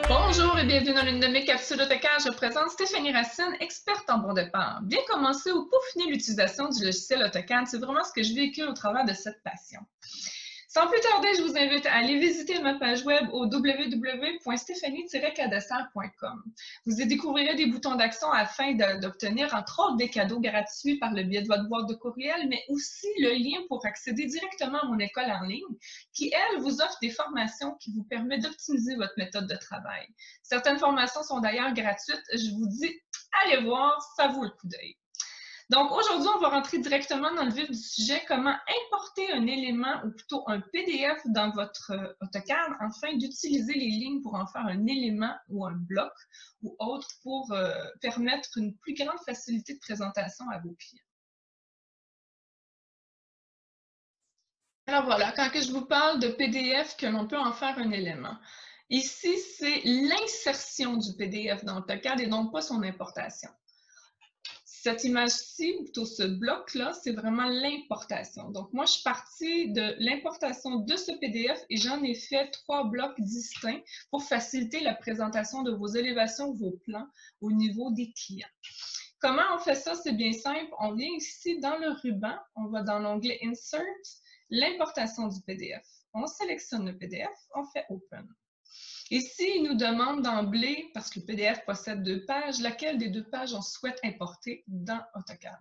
Bonjour et bienvenue dans l'une de mes capsules AutoCAD. Je présente Stéphanie Racine, experte en bon départ. Bien commencer ou peaufiner l'utilisation du logiciel AutoCAD, c'est vraiment ce que je véhicule au travers de cette passion. Sans plus tarder, je vous invite à aller visiter ma page web au www.stephanie-cadasser.com. Vous y découvrirez des boutons d'action afin d'obtenir entre autres des cadeaux gratuits par le biais de votre boîte de courriel, mais aussi le lien pour accéder directement à mon école en ligne qui, elle, vous offre des formations qui vous permettent d'optimiser votre méthode de travail. Certaines formations sont d'ailleurs gratuites. Je vous dis, allez voir, ça vaut le coup d'œil. Donc, aujourd'hui, on va rentrer directement dans le vif du sujet, comment importer un élément ou plutôt un PDF dans votre AutoCAD afin d'utiliser les lignes pour en faire un élément ou un bloc ou autre pour permettre une plus grande facilité de présentation à vos clients. Alors voilà, quand je vous parle de PDF, que l'on peut en faire un élément. Ici, c'est l'insertion du PDF dans AutoCAD et non pas son importation. Cette image-ci, ou plutôt ce bloc-là, c'est vraiment l'importation. Donc, moi, je suis partie de l'importation de ce PDF et j'en ai fait 3 blocs distincts pour faciliter la présentation de vos élévations, vos plans au niveau des clients. Comment on fait ça? C'est bien simple. On vient ici dans le ruban, on va dans l'onglet Insert, l'importation du PDF. On sélectionne le PDF, on fait Open. Ici, il nous demande d'emblée, parce que le PDF possède 2 pages, laquelle des 2 pages on souhaite importer dans AutoCAD.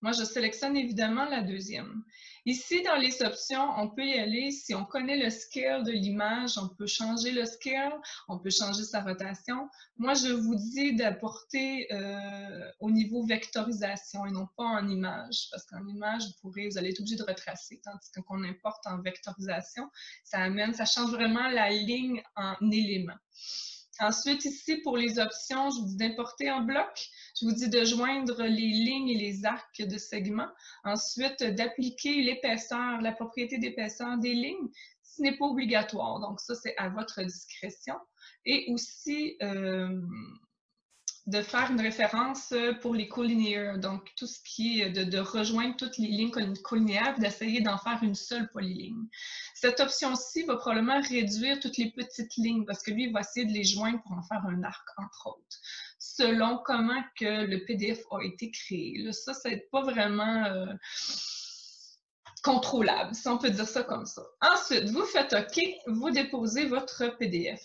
Moi, je sélectionne évidemment la deuxième. Ici, dans les options, on peut y aller. Si on connaît le scale de l'image, on peut changer le scale, on peut changer sa rotation. Moi, je vous dis d'apporter au niveau vectorisation et non pas en image, parce qu'en image, vous allez être obligé de retracer, tandis que quand on importe en vectorisation, ça change vraiment la ligne en élément. Ensuite, ici, pour les options, je vous dis d'importer en bloc. Je vous dis de joindre les lignes et les arcs de segments. Ensuite, d'appliquer l'épaisseur, la propriété d'épaisseur des lignes. Ce n'est pas obligatoire, donc ça, c'est à votre discrétion. Et aussi, de faire une référence pour les collinéaires, donc tout ce qui est de rejoindre toutes les lignes collinéaires et d'essayer d'en faire une seule polyligne. Cette option-ci va probablement réduire toutes les petites lignes parce que lui, il va essayer de les joindre pour en faire un arc, entre autres, selon comment que le PDF a été créé. Là, ça n'est pas vraiment contrôlable, si on peut dire ça comme ça. Ensuite, vous faites OK, vous déposez votre PDF.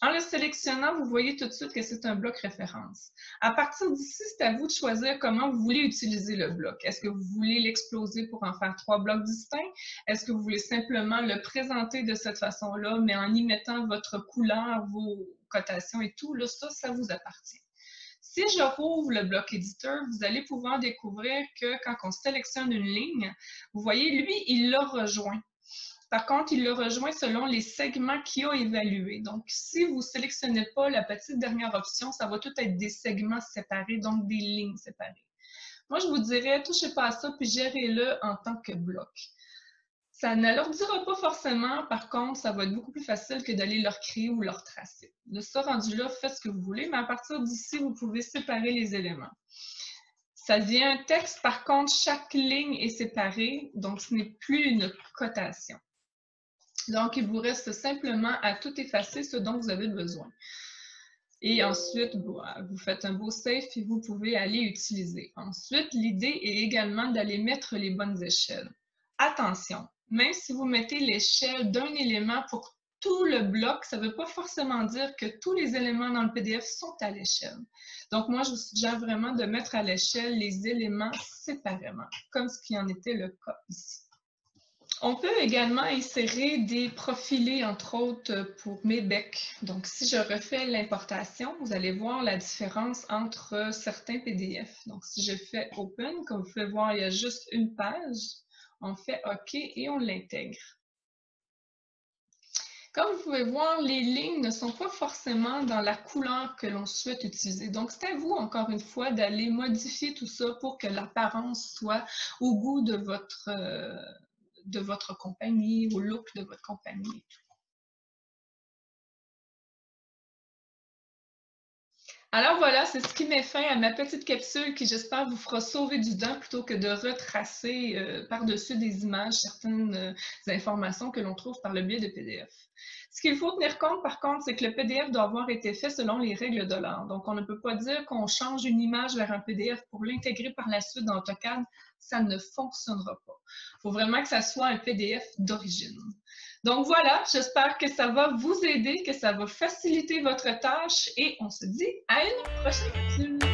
En le sélectionnant, vous voyez tout de suite que c'est un bloc référence. À partir d'ici, c'est à vous de choisir comment vous voulez utiliser le bloc. Est-ce que vous voulez l'exploser pour en faire 3 blocs distincts? Est-ce que vous voulez simplement le présenter de cette façon-là, mais en y mettant votre couleur, vos cotations et tout? Là, ça vous appartient. Si je rouvre le bloc éditeur, vous allez pouvoir découvrir que quand on sélectionne une ligne, vous voyez, lui, il l'a rejoint. Par contre, il le rejoint selon les segments qu'il a évalués. Donc, si vous ne sélectionnez pas la petite dernière option, ça va tout être des segments séparés, donc des lignes séparées. Moi, je vous dirais, touchez pas à ça, puis gérez-le en tant que bloc. Ça ne leur dira pas forcément, par contre, ça va être beaucoup plus facile que d'aller leur créer ou leur tracer. De ça, rendu là, faites ce que vous voulez, mais à partir d'ici, vous pouvez séparer les éléments. Ça devient un texte, par contre, chaque ligne est séparée, donc ce n'est plus une cotation. Donc, il vous reste simplement à tout effacer ce dont vous avez besoin. Et ensuite, vous faites un beau save et vous pouvez aller utiliser. Ensuite, l'idée est également d'aller mettre les bonnes échelles. Attention, même si vous mettez l'échelle d'un élément pour tout le bloc, ça ne veut pas forcément dire que tous les éléments dans le PDF sont à l'échelle. Donc, moi, je vous suggère vraiment de mettre à l'échelle les éléments séparément, comme ce qui en était le cas ici. On peut également insérer des profilés, entre autres, pour mes becs. Donc, si je refais l'importation, vous allez voir la différence entre certains PDF. Donc, si je fais Open, comme vous pouvez voir, il y a juste une page. On fait OK et on l'intègre. Comme vous pouvez voir, les lignes ne sont pas forcément dans la couleur que l'on souhaite utiliser. Donc, c'est à vous, encore une fois, d'aller modifier tout ça pour que l'apparence soit au goût de votre compagnie, au look de votre compagnie et tout. Alors voilà, c'est ce qui met fin à ma petite capsule qui, j'espère, vous fera sauver du temps plutôt que de retracer par-dessus des images certaines informations que l'on trouve par le biais de PDF. Ce qu'il faut tenir compte, par contre, c'est que le PDF doit avoir été fait selon les règles de l'art. Donc, on ne peut pas dire qu'on change une image vers un PDF pour l'intégrer par la suite dans AutoCAD. Ça ne fonctionnera pas. Il faut vraiment que ça soit un PDF d'origine. Donc voilà, j'espère que ça va vous aider, que ça va faciliter votre tâche et on se dit à une prochaine capsule.